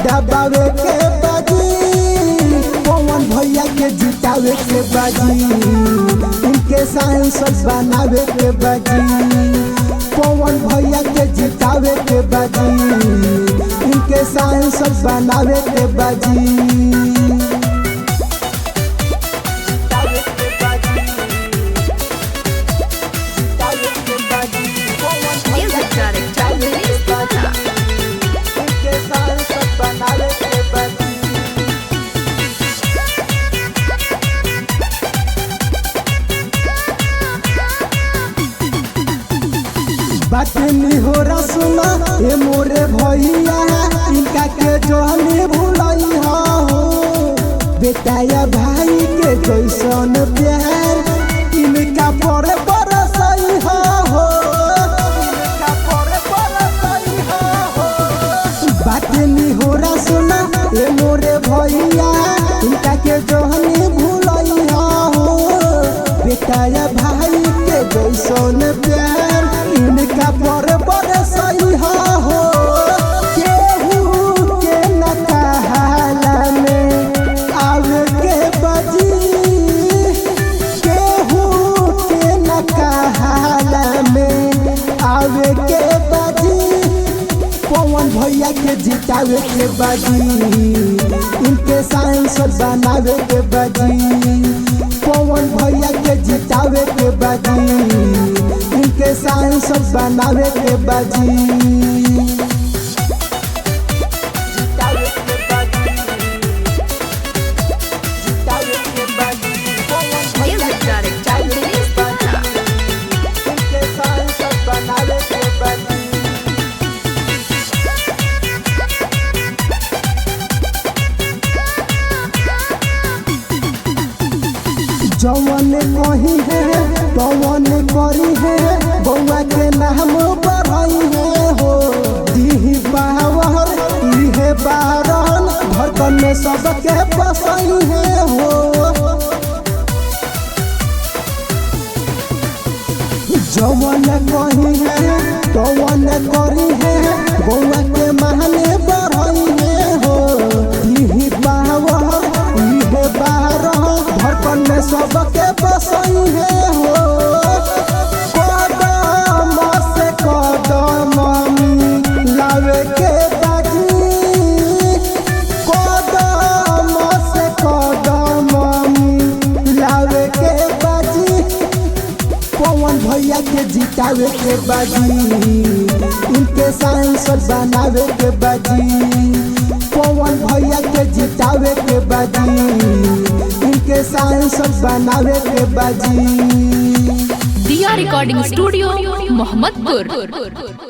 दबावे के बाजी, पवन भैया के जितावे के बाजी, इनके सांसद बनावे के बाजी, पवन भैया के जितावे के बाजी, इनके सांसद बनावे के बाजी। बाटनी हो रसुना ए मोरे भैया, इनका के जो हमें भूलई हो, बेटा या भाई के जैसन प्यार इनका पर बरसई हो, इनका पर बरसई हो। बाटनी हो रसुना ए मोरे भैया, इनका के जो हमें भूलई हो, बेटा या भाई के जैसन प्यार इनका पर बरसई हो। केहू के न कहाला में आवे के बाजी, केहू के न कहाला में आवे के बाजी, पवन भैया के जितावे के बाजी, इनके सांसद बनावे के बाजी, पवन भैया के जितावे के बाजी, इनके सांसद बनावे के बाजी। जवन कही है पवन करी है, बउआ के नाम बढ़ई है हो, दीही पावर इहे बारन, धड़कन में सबके बसई है हो। जवन कही है पवन करी है, बउआ के महने बढ़ई है हो, दीही पावर इहे बारन, धड़कन में सबके बसई है हो। कदम से कदम लावे के बाजी, कदम से कदम लावे के बाजी, पवन भैया के जितावे के बाजी, इनके सांसद बनावे के बाजी, पवन भैया के जितावे के बाजी, इनके सांसद बनावे के बाजी। दिया रिकॉर्डिंग स्टूडियो मोहम्मदपुर।